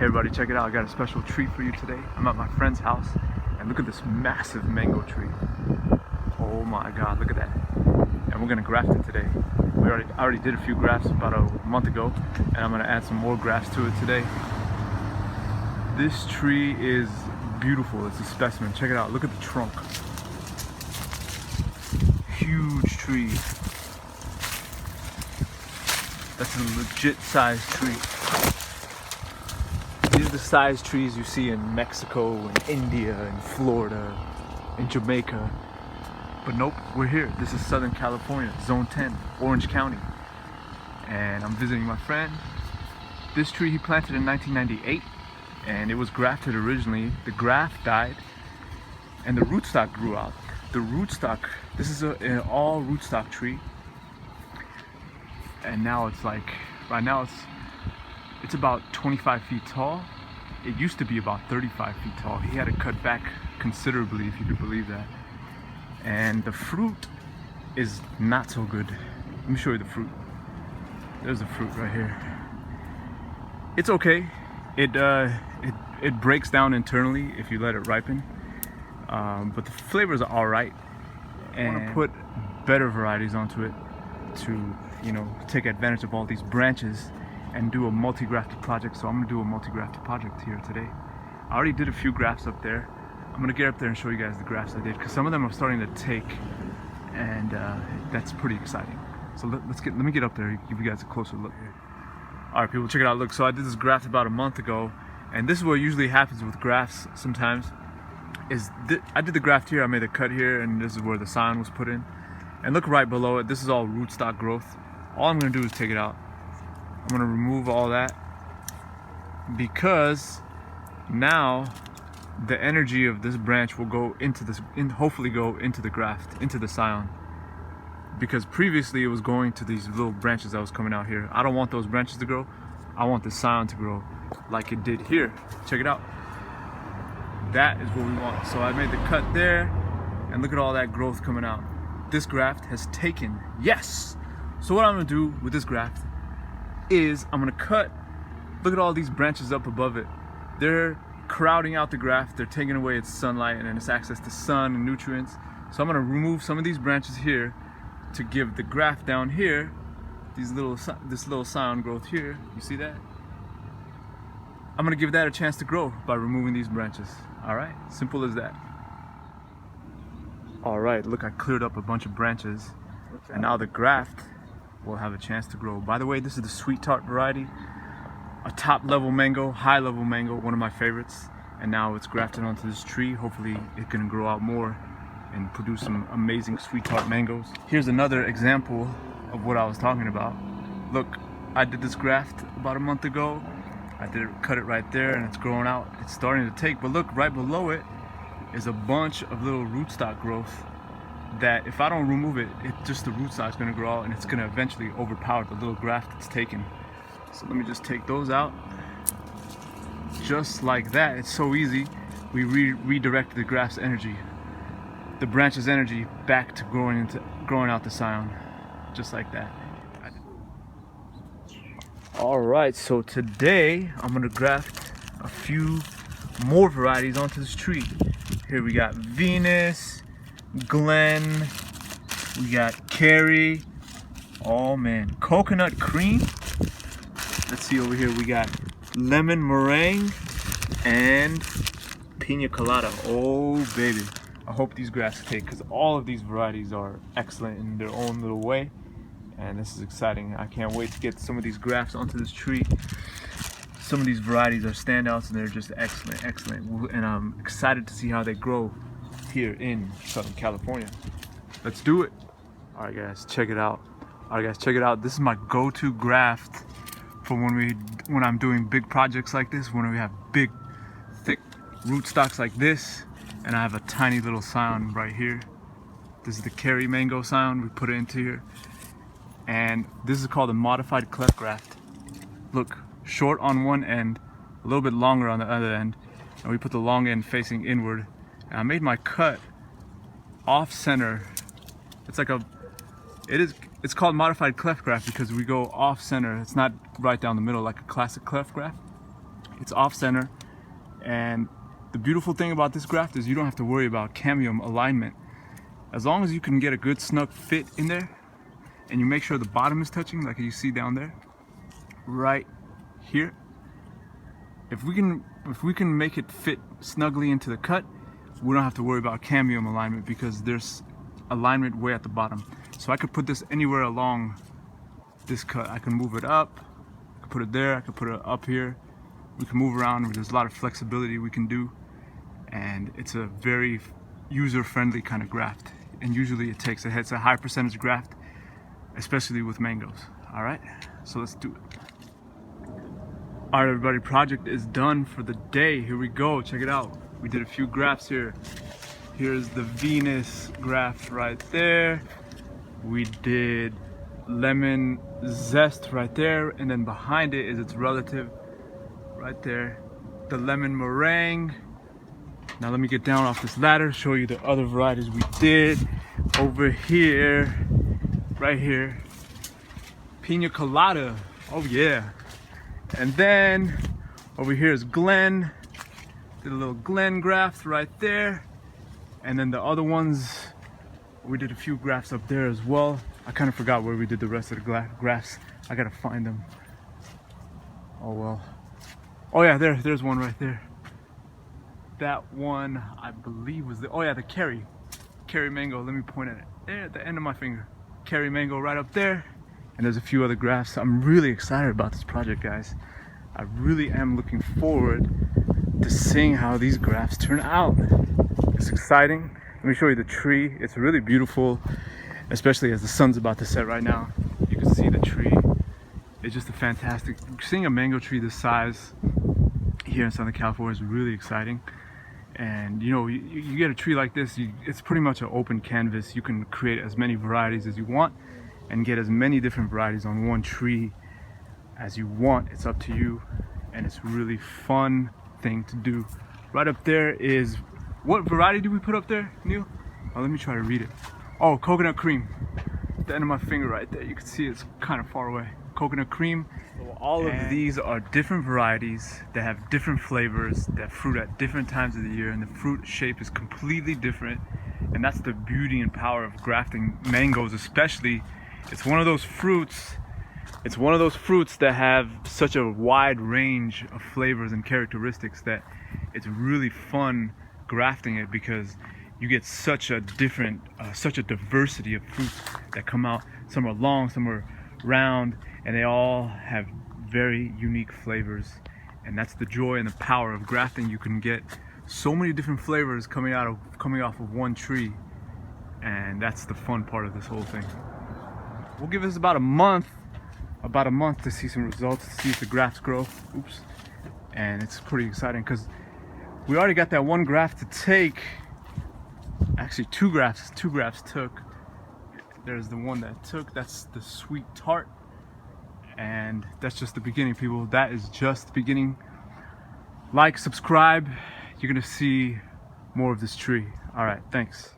Hey everybody, check it out. I got a special treat for you today. I'm at my friend's house and look at this massive mango tree. Oh my god, look at that. And we're gonna graft it today. I already did a few grafts about a month ago, and I'm gonna add some more grafts to it today. This tree is beautiful. It's a specimen. Check it out. Look at the trunk. Huge tree. That's a legit sized tree. These are the size trees you see in Mexico and India and Florida and Jamaica. But nope, we're here. This is Southern California, Zone 10, Orange County. And I'm visiting my friend. This tree he planted in 1998 and it was grafted originally. The graft died and the rootstock grew out. The rootstock, this is an all rootstock tree. And now it's like, right now it's about 25 feet tall. It used to be about 35 feet tall. He had to cut back considerably, if you could believe that. And the fruit is not so good. Let me show you the fruit. There's the fruit right here. It's okay. It breaks down internally if you let it ripen. But the flavors are all right. And I want to put better varieties onto it to, you know, take advantage of all these branches and do a multi-grafted project. So I'm gonna do a multi-grafted project here today. I already did a few grafts up there. I'm gonna get up there and show you guys the grafts I did, because some of them are starting to take, and that's pretty exciting. So let me get up there and give you guys a closer look here. All right, people, check it out. Look, so I did this graft about a month ago, and this is what usually happens with grafts sometimes. I did the graft here, I made a cut here, and this is where the sign was put in. And look right below it, this is all rootstock growth. All I'm gonna do is take it out. I'm gonna remove all that because now the energy of this branch will go into this, hopefully go into the graft, into the scion. Because previously it was going to these little branches that was coming out here. I don't want those branches to grow. I want the scion to grow like it did here. Check it out. That is what we want. So I made the cut there, and look at all that growth coming out. This graft has taken, yes! So what I'm gonna do with this graft is I'm gonna cut, look at all these branches up above it. They're crowding out the graft, they're taking away its sunlight and its access to sun and nutrients. So I'm gonna remove some of these branches here to give the graft down here, this little scion growth here, you see that? I'm gonna give that a chance to grow by removing these branches. All right, simple as that. All right, look, I cleared up a bunch of branches, and now the graft will have a chance to grow. By the way, this is the sweet tart variety, a top level mango, high level mango, one of my favorites. And now it's grafted onto this tree. Hopefully it can grow out more and produce some amazing sweet tart mangoes. Here's another example of what I was talking about. Look, I did this graft about a month ago. Cut it right there, and it's growing out. It's starting to take, but look, right below it is a bunch of little rootstock growth that if I don't remove it, just the rootstock's gonna grow out and it's gonna eventually overpower the little graft it's taken. So let me just take those out. Just like that, it's so easy. We redirected the graft's energy, the branch's energy, back to growing out the scion, just like that. All right, so today I'm gonna graft a few more varieties onto this tree. Here we got Venus, Glen, we got Carrie, oh man, coconut cream. Let's see over here, we got lemon meringue and Pina Colada. Oh baby, I hope these grafts take, because all of these varieties are excellent in their own little way. And this is exciting. I can't wait to get some of these grafts onto this tree. Some of these varieties are standouts and they're just excellent. And I'm excited to see how they grow here in Southern California. Let's do it. All right guys, check it out. This is my go-to graft for when I'm doing big projects like this, when we have big, thick rootstocks like this, and I have a tiny little scion right here. This is the Carrie mango scion. We put it into here. And this is called a modified cleft graft. Look, short on one end, a little bit longer on the other end, and we put the long end facing inward. And I made my cut off center. It's called modified cleft graft because we go off center. It's not right down the middle like a classic cleft graft. It's off center, and the beautiful thing about this graft is you don't have to worry about cambium alignment. As long as you can get a good snug fit in there, and you make sure the bottom is touching, like you see down there, right here. If we can make it fit snugly into the cut, we don't have to worry about cambium alignment because there's alignment way at the bottom. So I could put this anywhere along this cut. I can move it up, I can put it there, I can put it up here. We can move around. There's a lot of flexibility we can do, and it's a very user-friendly kind of graft. And usually it's a high percentage graft, especially with mangoes. All right, so let's do it. All right, everybody, project is done for the day. Here we go, check it out. We did a few grafts here. Here's the Venus graft right there. We did lemon zest right there, and then behind it is its relative right there, the lemon meringue. Now let me get down off this ladder, show you the other varieties we did. Over here, right here, Pina Colada, oh yeah. And then over here is Glen, did a little Glen graft right there. And then the other ones, we did a few grafts up there as well. I kind of forgot where we did the rest of the grafts. I gotta find them. Oh well. Oh yeah, there's one right there. That one, I believe was oh yeah, the Carrie mango. Let me point at it. There at the end of my finger. Carrie mango right up there. And there's a few other grafts. I'm really excited about this project, guys. I really am looking forward to seeing how these grafts turn out. It's exciting. Let me show you the tree. It's really beautiful, especially as the sun's about to set right now. You can see the tree. It's just a fantastic, seeing a mango tree this size here in Southern California is really exciting. And you know, you get a tree like this, it's pretty much an open canvas. You can create as many varieties as you want and get as many different varieties on one tree as you want. It's up to you, and it's a really fun thing to do. Right up there is, what variety did we put up there, Neil? Oh, let me try to read it. Oh, coconut cream. At the end of my finger right there, you can see it's kind of far away. Coconut cream. So all of these are different varieties that have different flavors, that fruit at different times of the year, and the fruit shape is completely different. And that's the beauty and power of grafting mangoes, especially. It's one of those fruits that have such a wide range of flavors and characteristics that it's really fun grafting it, because you get such a diversity of fruits that come out. Some are long, some are round, and they all have very unique flavors. And that's the joy and the power of grafting. You can get so many different flavors coming off of one tree, and that's the fun part of this whole thing. We'll give this about a month to see some results, to see if the grafts grow. Oops. And it's pretty exciting because we already got that one graft to take. Actually, two grafts took. There's the one that took, that's the sweet tart. And that's just the beginning, people. That is just the beginning. Like, subscribe. You're gonna see more of this tree. All right, thanks.